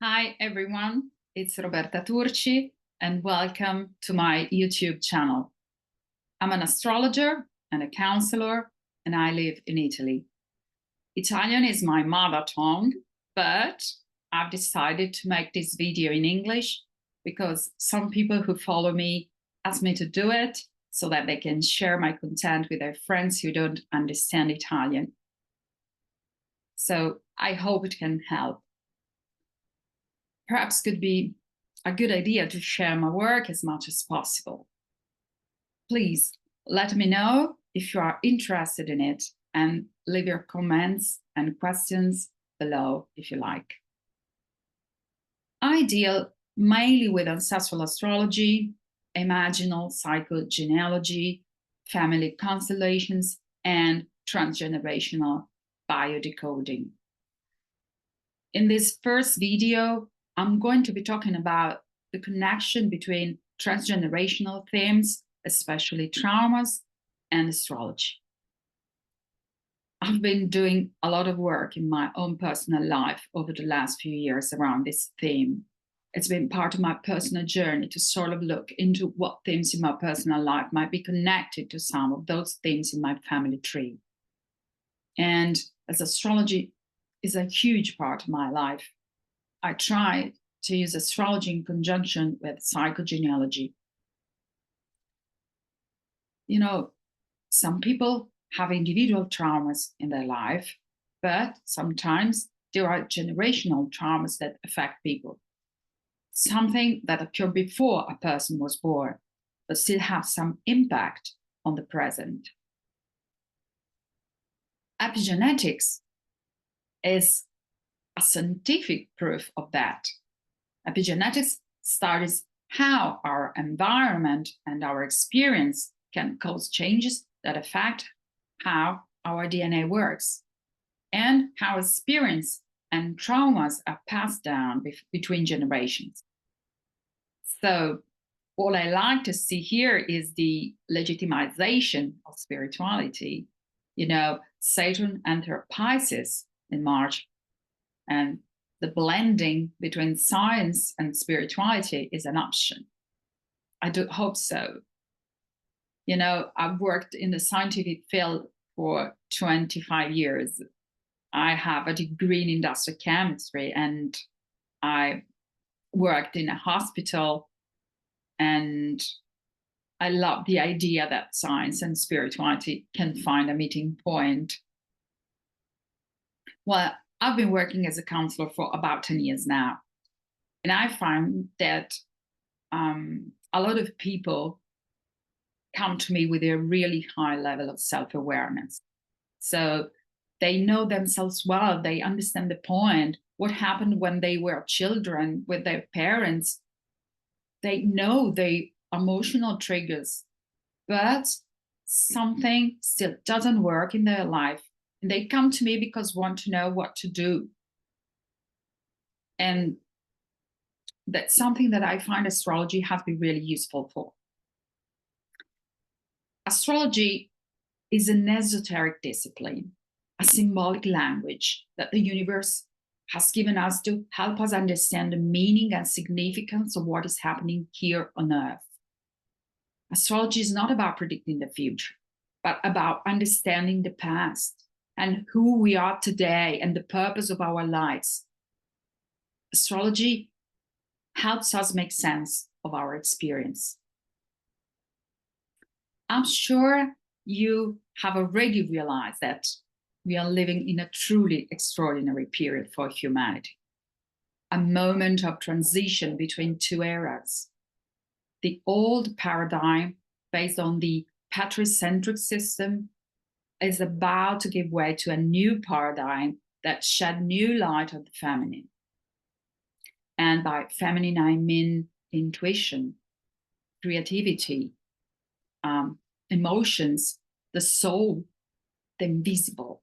Hi everyone, it's Roberta Turci and welcome to my YouTube channel. I'm an astrologer and a counselor and I live in Italy. Italian is my mother tongue, but I've decided to make this video in English because some people who follow me ask me to do it so that they can share my content with their friends who don't understand Italian. So I hope it can help. Perhaps could be a good idea to share my work as much as possible. Please let me know if you are interested in it and leave your comments and questions below if you like. I deal mainly with ancestral astrology, imaginal psychogenealogy, family constellations, and transgenerational biodecoding. In this first video, I'm going to be talking about the connection between transgenerational themes, especially traumas, and astrology. I've been doing a lot of work in my own personal life over the last few years around this theme. It's been part of my personal journey to sort of look into what themes in my personal life might be connected to some of those themes in my family tree. And as astrology is a huge part of my life, I try to use astrology in conjunction with psychogenealogy. You know, some people have individual traumas in their life, but sometimes there are generational traumas that affect people. Something that occurred before a person was born, but still have some impact on the present. Epigenetics is a scientific proof of that. Epigenetics studies how our environment and our experience can cause changes that affect how our DNA works and how experience and traumas are passed down between generations. So all I like to see here is the legitimization of spirituality. You know, Saturn entered Pisces in March, and the blending between science and spirituality is an option. I do hope so. You know, I've worked in the scientific field for 25 years. I have a degree in industrial chemistry and I worked in a hospital, and I love the idea that science and spirituality can find a meeting point. Well, I've been working as a counselor for about 10 years now, and I find that a lot of people come to me with a really high level of self-awareness. So they know themselves well, they understand the point, what happened when they were children with their parents. They know the emotional triggers, but something still doesn't work in their life. And they come to me because want to know what to do. And that's something that I find astrology has been really useful for. Astrology is an esoteric discipline, a symbolic language that the universe has given us to help us understand the meaning and significance of what is happening here on Earth. Astrology is not about predicting the future, but about understanding the past and who we are today and the purpose of our lives. Astrology helps us make sense of our experience. I'm sure you have already realized that we are living in a truly extraordinary period for humanity, a moment of transition between two eras. The old paradigm, based on the patricentric system, is about to give way to a new paradigm that shed new light on the feminine. And by feminine, I mean intuition, creativity, emotions, the soul, the invisible.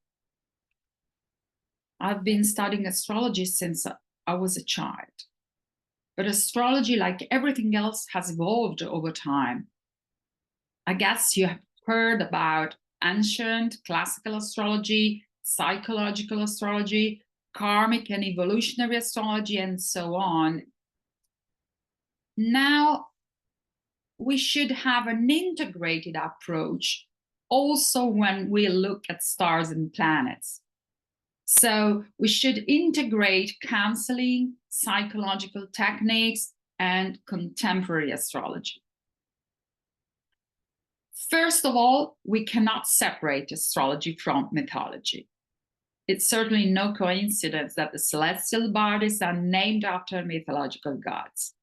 I've been studying astrology since I was a child. But astrology, like everything else, has evolved over time. I guess you have heard about ancient classical astrology, psychological astrology, karmic and evolutionary astrology, and so on. Now, we should have an integrated approach also when we look at stars and planets. So we should integrate counseling, psychological techniques, and contemporary astrology. First of all, we cannot separate astrology from mythology. It's certainly no coincidence that the celestial bodies are named after mythological gods.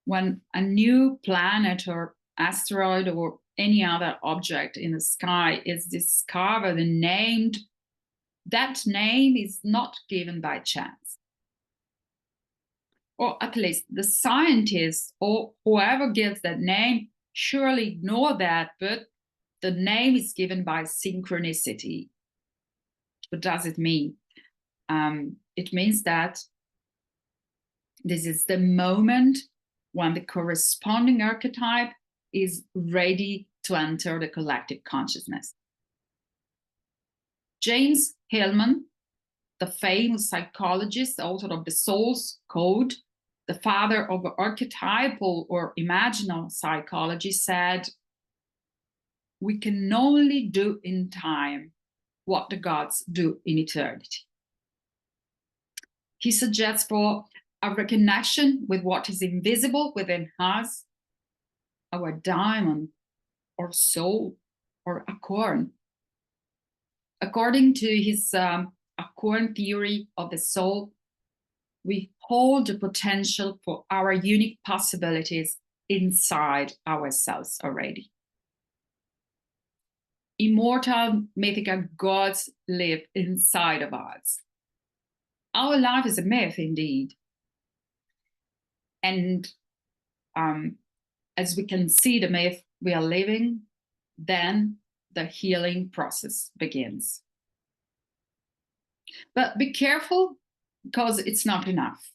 When a new planet or asteroid or any other object in the sky is discovered and named, that name is not given by chance. Or at least the scientists or whoever gives that name surely ignore that, but the name is given by synchronicity. What does it mean? It means that this is the moment when the corresponding archetype is ready to enter the collective consciousness. James Hillman, the famous psychologist, author of The Soul's Code, the father of archetypal or imaginal psychology, said, "We can only do in time what the gods do in eternity." He suggests for a reconnection with what is invisible within us, our diamond, or soul, or acorn. According to his acorn theory of the soul, we hold the potential for our unique possibilities inside ourselves already. Immortal mythical gods live inside of us. Our life is a myth indeed. And as we can see the myth we are living, then the healing process begins. But be careful, because it's not enough.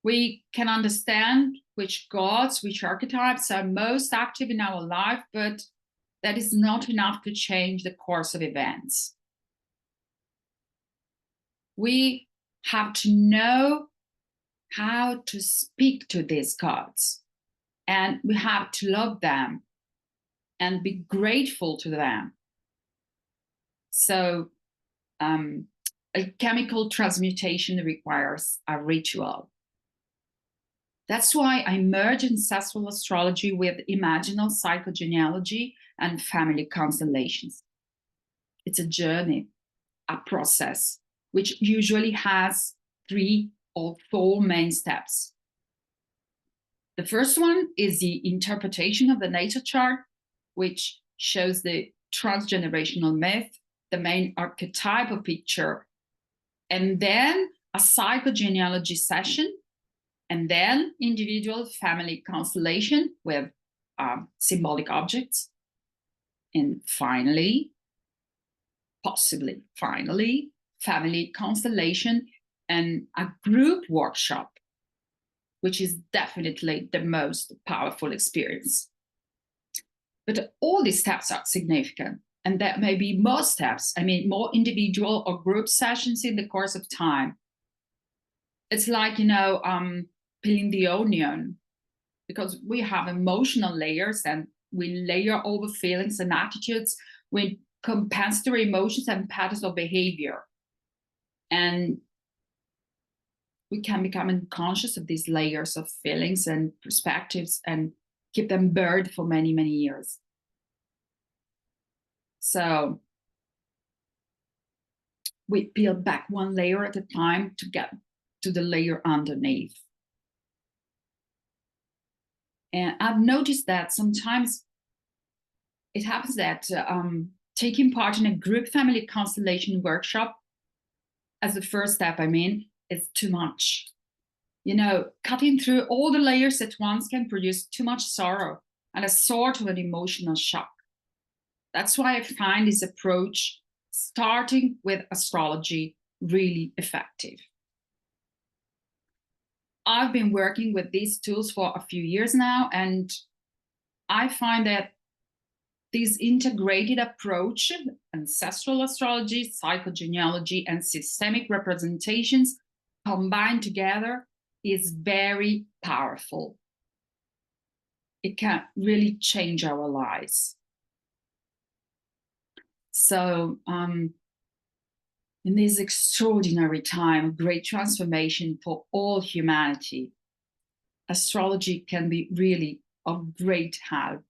We can understand which gods, which archetypes are most active in our life, but that is not enough to change the course of events. We have to know how to speak to these gods, and we have to love them and be grateful to them. So alchemical transmutation requires a ritual. That's why I merge ancestral astrology with imaginal psychogenealogy and family constellations. It's a journey, a process, which usually has 3 or 4 main steps. The first one is the interpretation of the natal chart, which shows the transgenerational myth, the main archetypal picture, and then a psychogenealogy session, and then individual family constellation with symbolic objects, and finally, possibly finally, family constellation and a group workshop, which is definitely the most powerful experience. But all these steps are significant, and there may be more steps, more individual or group sessions in the course of time. It's like, peeling the onion, because we have emotional layers and we layer over feelings and attitudes with compensatory emotions and patterns of behavior. And we can become unconscious of these layers of feelings and perspectives and keep them buried for many, many years. So we peel back one layer at a time to get to the layer underneath. And I've noticed that sometimes it happens that taking part in a group family constellation workshop as the first step, is too much. Cutting through all the layers at once can produce too much sorrow and a sort of an emotional shock. That's why I find this approach, starting with astrology, really effective. I've been working with these tools for a few years now, and I find that this integrated approach, ancestral astrology, psychogenealogy, and systemic representations combined together, is very powerful. It can really change our lives. So in this extraordinary time of great transformation for all humanity, astrology can be really of great help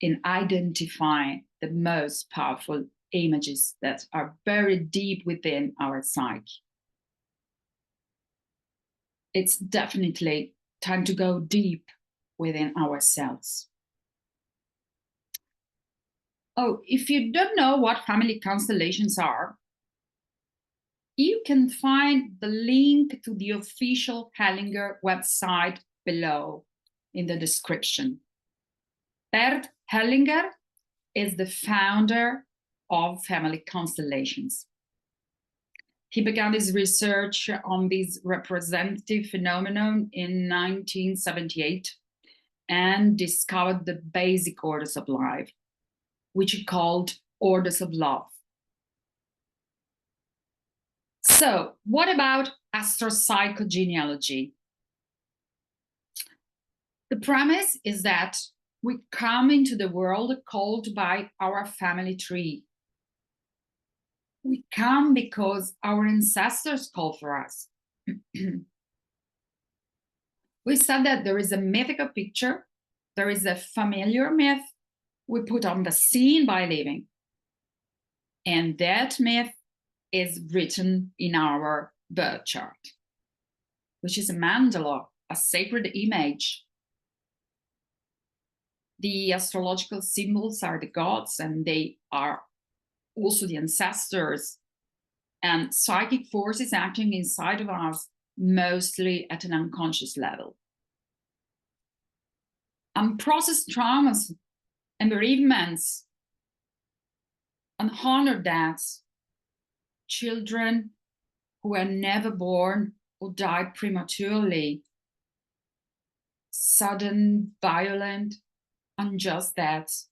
in identifying the most powerful images that are buried deep within our psyche. It's definitely time to go deep within ourselves. Oh, if you don't know what family constellations are, you can find the link to the official Hellinger website below in the description. Bert Hellinger is the founder of family constellations. He began his research on this representative phenomenon in 1978 and discovered the basic orders of life, which he called orders of love. So, what about astropsychogenealogy? The premise is that we come into the world called by our family tree. We come because our ancestors call for us. We said that there is a mythical picture, there is a familiar myth we put on the scene by living. And that myth is written in our birth chart, which is a mandala, a sacred image. The astrological symbols are the gods, and they are also the ancestors and psychic forces acting inside of us, mostly at an unconscious level. Unprocessed traumas and bereavements, unhonored deaths, children who were never born or died prematurely, sudden, violent, unjust deaths,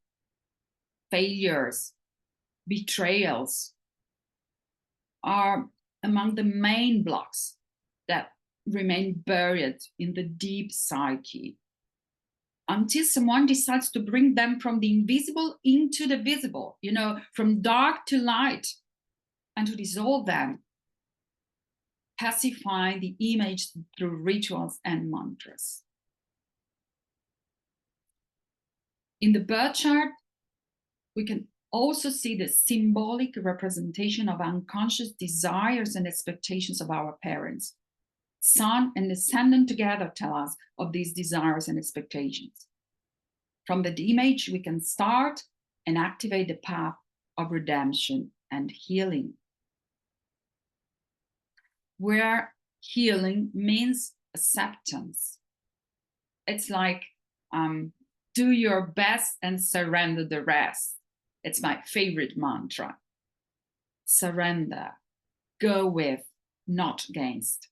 failures, betrayals are among the main blocks that remain buried in the deep psyche until someone decides to bring them from the invisible into the visible, from dark to light, and to dissolve them, pacifying the image through rituals and mantras. In the birth chart, we can also see the symbolic representation of unconscious desires and expectations of our parents. Sun and ascendant together tell us of these desires and expectations. From that image, we can start and activate the path of redemption and healing, where healing means acceptance. It's like do your best and surrender the rest. It's my favorite mantra. Surrender, go with, not against.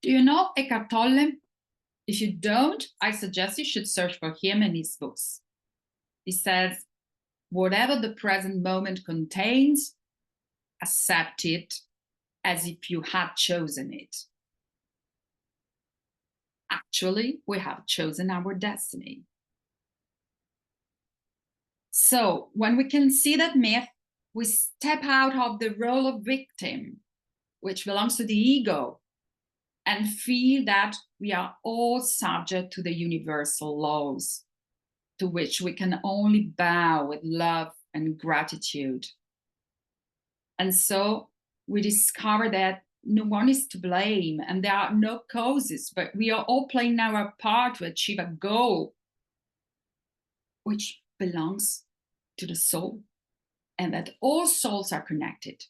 Do you know Eckhart Tolle? If you don't, I suggest you should search for him and his books. He says, whatever the present moment contains, accept it as if you had chosen it. Actually, we have chosen our destiny. So when we can see that myth, we step out of the role of victim, which belongs to the ego, and feel that we are all subject to the universal laws, to which we can only bow with love and gratitude. And so we discover that no one is to blame and there are no causes, but we are all playing our part to achieve a goal, which belongs to the soul, and that all souls are connected.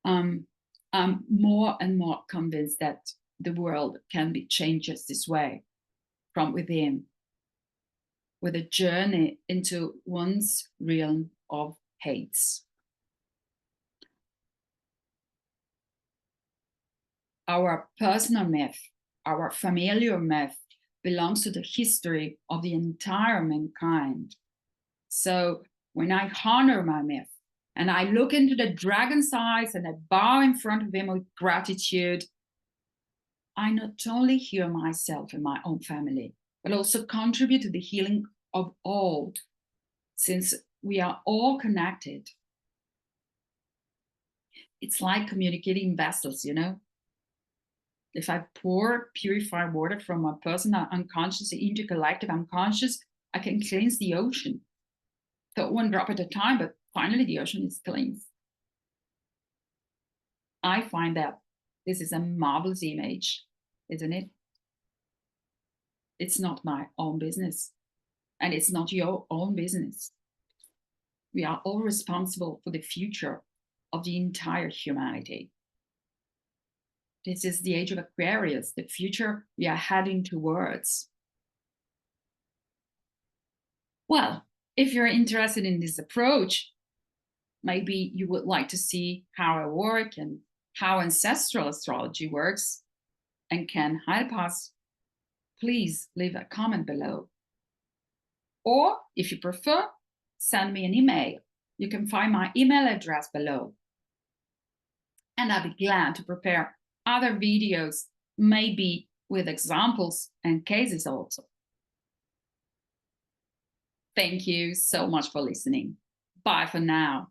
I'm more and more convinced that the world can be changed just this way, from within, with a journey into one's realm of hates. Our personal myth, our familiar myth, belongs to the history of the entire mankind. So when I honor my myth and I look into the dragon's eyes and I bow in front of him with gratitude, I not only heal myself and my own family, but also contribute to the healing of all, since we are all connected. It's like communicating vessels, you know? If I pour purified water from a personal unconscious into collective unconscious, I can cleanse the ocean. So one drop at a time, but finally the ocean is cleansed. I find that this is a marvelous image, isn't it? It's not my own business, and it's not your own business. We are all responsible for the future of the entire humanity. This is the age of Aquarius, the future we are heading towards. Well, if you're interested in this approach, maybe you would like to see how I work and how ancestral astrology works and can help us, please leave a comment below. Or if you prefer, send me an email. You can find my email address below. And I'll be glad to prepare other videos, maybe with examples and cases also. Thank you so much for listening. Bye for now.